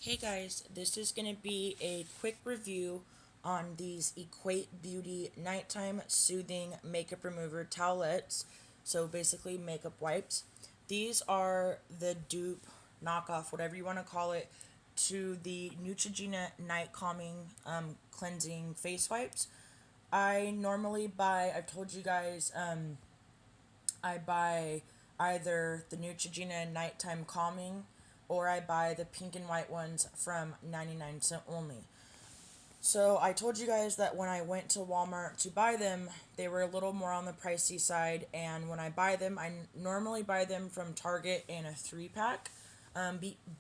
Hey guys, this is going to be a quick review on these Equate Beauty Nighttime Soothing Makeup Remover Towelettes. So basically makeup wipes. These are the dupe, knockoff, whatever you want to call it, to the Neutrogena Night Calming Cleansing Face Wipes. I normally buy, I've told you guys, I buy either the Neutrogena Nighttime Calming or I buy the pink and white ones from 99 cent only. So I told you guys that when I went to Walmart to buy them, they were a little more on the pricey side. And when I buy them, I normally buy them from Target in a 3 pack.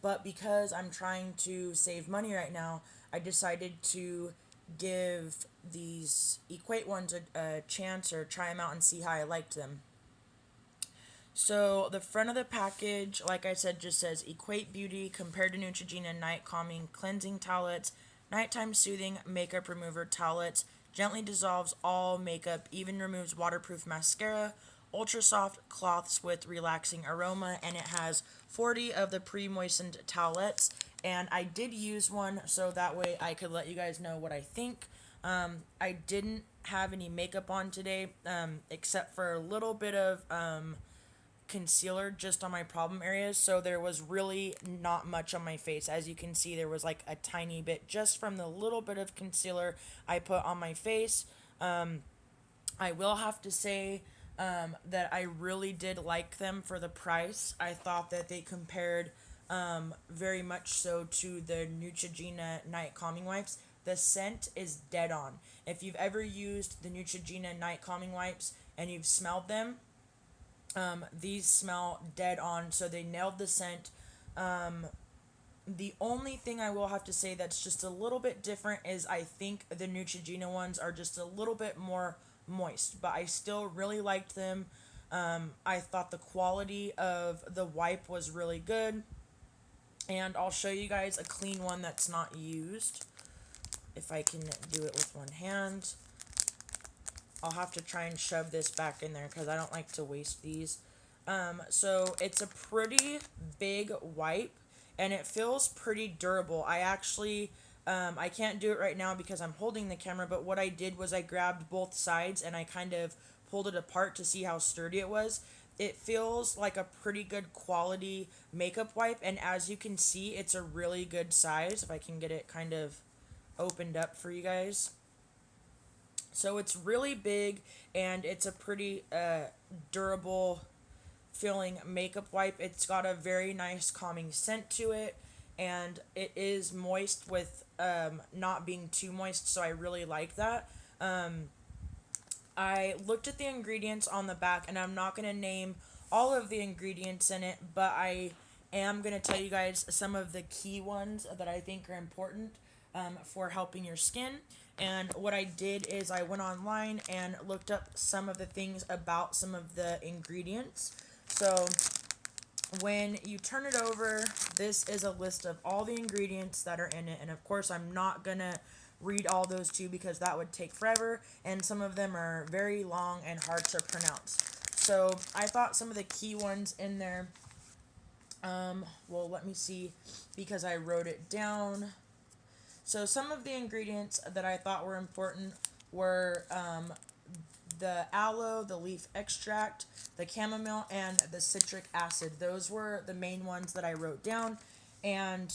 But because I'm trying to save money right now, I decided to give these Equate ones a chance or try them out and see how I liked them. So the front of the package, like I said, just says Equate Beauty compared to Neutrogena Night Calming Cleansing Towelettes, Nighttime Soothing Makeup Remover Towelettes, gently dissolves all makeup, even removes waterproof mascara, ultra soft cloths with relaxing aroma, and it has 40 of the pre-moistened towelettes. And I did use one so that way I could let you guys know what I think. I didn't have any makeup on today, except for a little bit of concealer just on my problem areas, so there was really not much on my face. As you can see, there was like a tiny bit just from the little bit of concealer I put on my face. I will have to say that I really did like them for the price. I thought that they compared very much so to the Neutrogena Night Calming Wipes. The scent is dead on. If you've ever used the Neutrogena Night Calming Wipes and you've smelled them, these smell dead on, so they nailed the scent. The only thing I will have to say that's just a little bit different is I think the Neutrogena ones are just a little bit more moist, but I still really liked them. I thought the quality of the wipe was really good, and I'll show you guys a clean one that's not used. If I can do it with one hand. I'll have to try and shove this back in there because I don't like to waste these. So it's a pretty big wipe and it feels pretty durable. I can't do it right now because I'm holding the camera, but what I did was I grabbed both sides and I kind of pulled it apart to see how sturdy it was. It feels like a pretty good quality makeup wipe, and as you can see, it's a really good size. If I can get it kind of opened up for you guys. So it's really big and it's a pretty durable feeling makeup wipe. It's got a very nice calming scent to it, and it is moist with not being too moist, so I really like that. I looked at the ingredients on the back, and I'm not going to name all of the ingredients in it, but I am going to tell you guys some of the key ones that I think are important for helping your skin. And what I did is I went online and looked up some of the things about some of the ingredients. So when you turn it over, this is a list of all the ingredients that are in it. And of course, I'm not going to read all those to you because that would take forever. And some of them are very long and hard to pronounce. So I thought some of the key ones in there, well, let me see because I wrote it down. So some of the ingredients that I thought were important were the aloe, the leaf extract, the chamomile, and the citric acid. Those were the main ones that I wrote down. And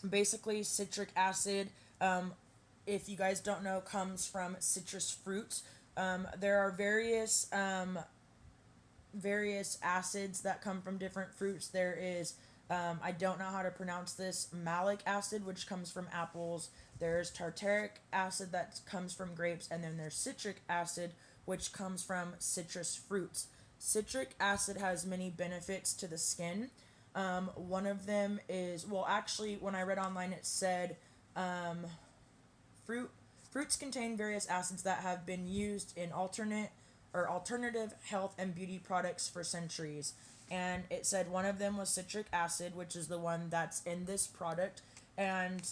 basically, citric acid, if you guys don't know, comes from citrus fruits. There are various acids that come from different fruits. There is I don't know how to pronounce this, malic acid, which comes from apples. There's tartaric acid that comes from grapes, and then there's citric acid, which comes from citrus fruits. Citric acid has many benefits to the skin. One of them is, well, actually, when I read online, it said fruits contain various acids that have been used in alternative health and beauty products for centuries. And it said one of them was citric acid, which is the one that's in this product, and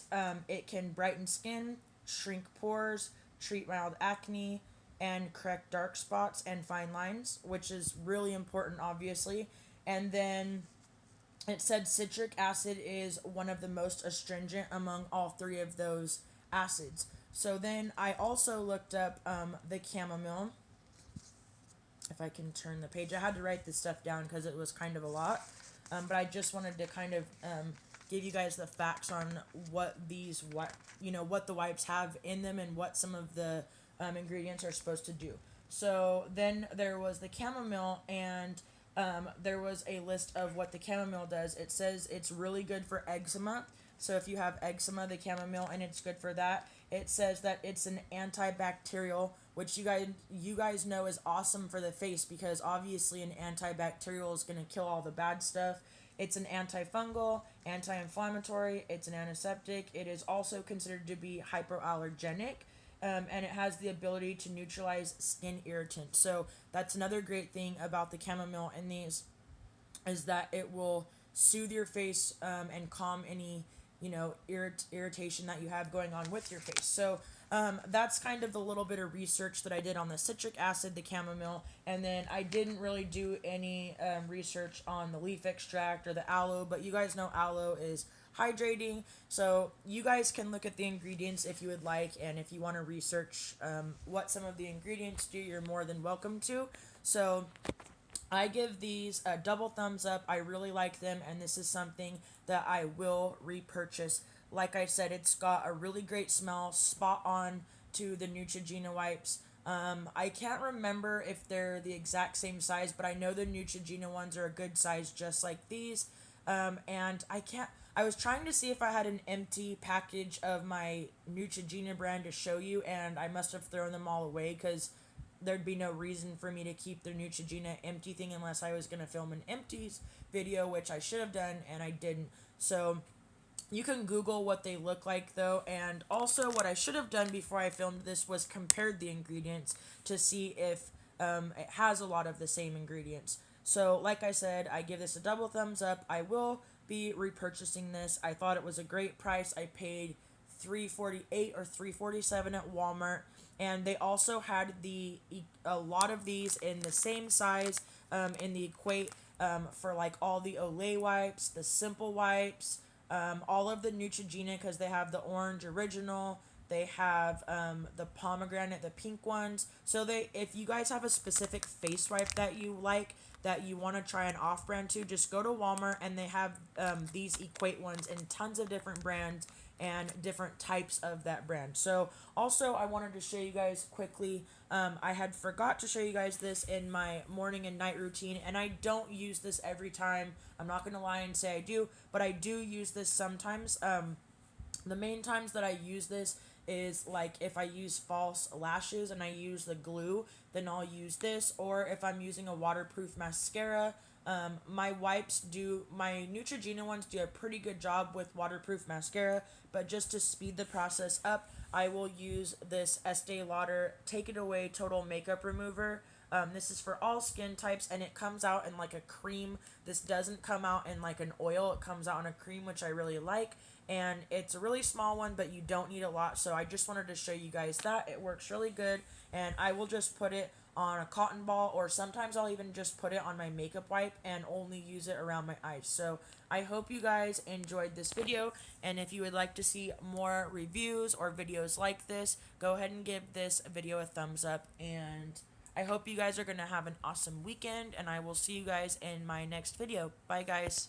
it can brighten skin, shrink pores, treat mild acne, and correct dark spots and fine lines, which is really important, obviously. And then it said citric acid is one of the most astringent among all three of those acids. So then I also looked up the chamomile. If I can turn the page, I had to write this stuff down because it was kind of a lot. But I just wanted to kind of give you guys the facts on what what the wipes have in them and what some of the ingredients are supposed to do. So then there was the chamomile, and there was a list of what the chamomile does. It says it's really good for eczema. So if you have eczema, the chamomile, and it's good for that. It says that it's an antibacterial, which you guys know is awesome for the face, because obviously an antibacterial is going to kill all the bad stuff. It's an antifungal, anti-inflammatory, it's an antiseptic. It is also considered to be hypoallergenic, and it has the ability to neutralize skin irritants. So that's another great thing about the chamomile in these, is that it will soothe your face, and calm any irritation that you have going on with your face. So that's kind of the little bit of research that I did on the citric acid, the chamomile, and then I didn't really do any research on the leaf extract or the aloe, but you guys know aloe is hydrating, so you guys can look at the ingredients if you would like, and if you want to research what some of the ingredients do, you're more than welcome to. So I give these a double thumbs up. I really like them, and this is something that I will repurchase. Like I said, it's got a really great smell, spot on to the Neutrogena wipes. I can't remember if they're the exact same size, but I know the Neutrogena ones are a good size, just like these. And I was trying to see if I had an empty package of my Neutrogena brand to show you, and I must have thrown them all away because there'd be no reason for me to keep the Neutrogena empty thing unless I was going to film an empties video, which I should have done, and I didn't. So you can Google what they look like, though, and also what I should have done before I filmed this was compared the ingredients to see if it has a lot of the same ingredients. So like I said, I give this a double thumbs up. I will be repurchasing this. I thought it was a great price. I paid $3.48 or $3.47 at Walmart, and they also had a lot of these in the same size, in the Equate, for like all the Olay wipes, the Simple wipes, all of the Neutrogena, because they have the orange original, they have the pomegranate, the pink ones. So if you guys have a specific face wipe that you like, that you want to try an off-brand to, just go to Walmart, and they have these Equate ones in tons of different brands and different types of that brand. So also I wanted to show you guys quickly, I had forgot to show you guys this in my morning and night routine, and I don't use this every time. I'm not going to lie and say I do, but I do use this sometimes. The main times that I use this is like if I use false lashes and I use the glue, then I'll use this. Or if I'm using a waterproof mascara, my Neutrogena ones do a pretty good job with waterproof mascara, but just to speed the process up, I will use this Estee Lauder Take It Away Total Makeup Remover. This is for all skin types, and it comes out in like a cream. This doesn't come out in like an oil. It comes out in a cream, which I really like. And it's a really small one, but you don't need a lot. So I just wanted to show you guys that. It works really good, and I will just put it on a cotton ball, or sometimes I'll even just put it on my makeup wipe and only use it around my eyes. So I hope you guys enjoyed this video, and if you would like to see more reviews or videos like this, go ahead and give this video a thumbs up, and I hope you guys are going to have an awesome weekend, and I will see you guys in my next video. Bye, guys.